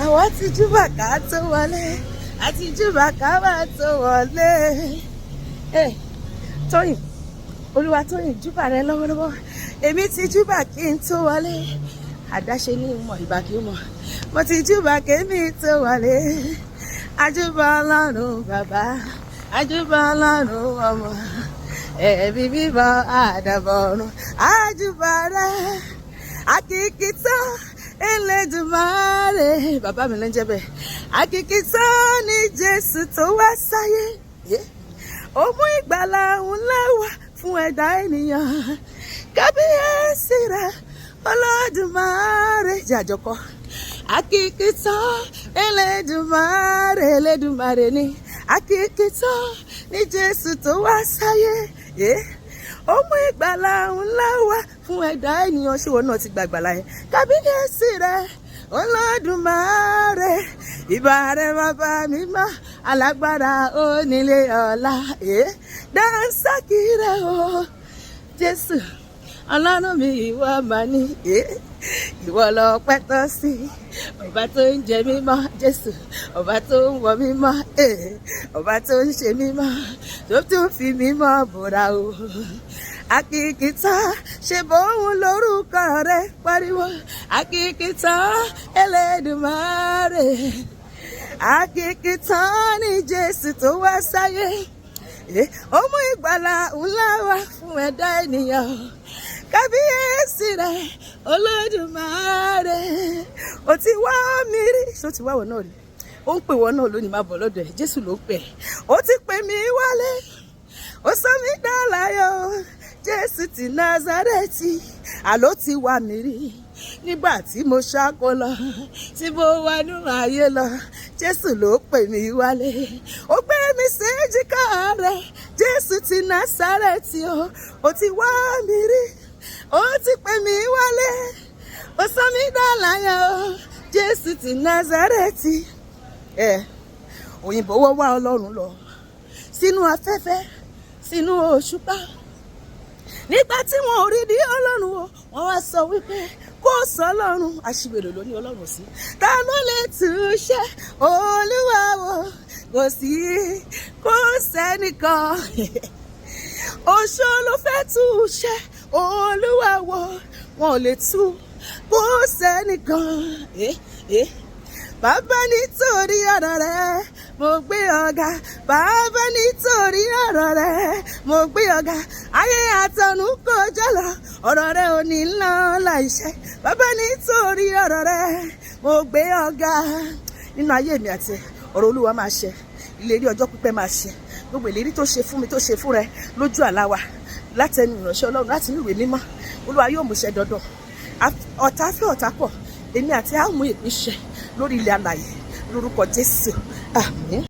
Àwa ti júbà ká tó wọlé, àti júbà ká wá tó wọlé. Tóyìn, Olúwatóyìn, júbà rẹ lọ́wọ́lọ́wọ́. Èmi ti júbà kí n tó wọlé. Àdáṣe ní mọ̀ ìbà kí mọ̀. Mo ti júbà kémi tó wọlé. Àjúbà Ọlọ́run bàbá, àjúbà Ọlọ́run ọmọ. Ẹ̀mí mímọ́ àdàbọ̀ ọ̀run. Àjúbà rẹ, àkìkìtàn Elédùmarè. Bàbá mi ló ń jẹ́ bẹ́ẹ̀. Àkìkìtàn ni Jésù tó wá sáyé. Ó mú ìgbàlà ńlá wá fún ẹ̀dá ènìyàn. Kábíyèsí rẹ Olódùmarè. Jẹ́ àjọkọ́. Àkìkìtàn Elédùmarè, Elédùmarè ni. Àkìkìtàn ni Jésù tó wá sáyé. Ó mú ìgbàlà ńlá wá fún ẹ̀dá ènìyàn. Ṣé wọn náà ti gba ìgbàlà yẹn? Kábíyèsí rẹ Olódùmarè. Ìbà rẹ bàbá mímọ́, alágbára onílé ọlá. Dánsákì rẹ o Jésù, Ọlọ́run mi ìwọ mà ní. Ìwọ lọ́pẹ́ tọ́ sí. Ọba tó ń jẹ mímọ́ Jésù, ọba tó ń wọ mímọ́, ọba tó ń ṣe mímọ́, tó tún fi mímọ́ bòrà o. Àkìkìtàn ṣe bóun lórúkọ rẹ, pariwo. Àkìkìtàn Elédùmarè. Àkìkìtàn ni Jésù tó wá sáyé. Ó mú ìgbàlà ńlá wá fún ẹ̀dá ènìyàn. Kábíyèsí rẹ Olódùmarè. Ó ti wá mi rí. Ṣé ó ti wá wọ náà rí? Ó ń pè wọ́n náà lónìí, máa bọ̀ lọ́dọ̀ ẹ̀. Jésù ló ń pè ẹ́. Ó ti pè mí wálé. Ó sọ mí dá láyọ̀. Jésù ti Násárẹ́tì. Àló ti wá mi rí. Nígbà tí mo ṣáko lọ, tí mo wá nú ayé lọ, Jésù ló pè mí wálé. Ó gbé mi sí èjìká rẹ̀. Jésù ti Násárẹ́tì o. Ó ti wá mi rí. Ó ti pè mí wálé. Ó sọ mí dá láyọ̀. Jésù ti Násárẹ́tì. Òyìnbó wọ́n wá Ọlọ́run lọ sínú afẹ́fẹ́, sínú òṣùpá. Nígbà tí wọn ò rí di Ọlọ́run o, wọ́n wá sọ wípé kò sọ Ọlọ́run. Aṣiwèrè ló ní Ọlọ́run sí. Ta ló lè túṣe Olúwa wò? Kò sí, kò sẹ́nìkan. Oṣó ló fẹ́ túṣe Olúwa wò, wọn ò lè tú. Kò sẹ́nìkan. Bàbá nítorí ọ̀rọ̀ rẹ mo gbé ọ̀gá. Bàbá nítorí ọ̀rọ̀ rẹ mo gbé ọ̀gá. Ayé àtọ̀run kọjá lọ, ọ̀rọ̀ rẹ ò ní lọ láìṣẹ. Bàbá nítorí ọ̀rọ̀ rẹ mo gbé ọ̀gá. Nínú ayé mi àti ọ̀rọ̀ Olúwa máa ṣẹ. Ìlérí ọjọ́ pípẹ́ máa ṣẹ. Gbogbo ìlérí tó ṣe fún mi, tó ṣe fún rẹ lójú àlá wa, látẹnu ìránṣẹ́ Ọlọ́run, láti inú ìwé mímọ́. Olúwa yóò mú ṣẹ dandan. Ọ̀tá fẹ́ ọ̀tá pọ̀, èmi àti àwọn ìpín ṣẹ lórí ilẹ̀ alààyè lórúkọ Jésù. Àmín.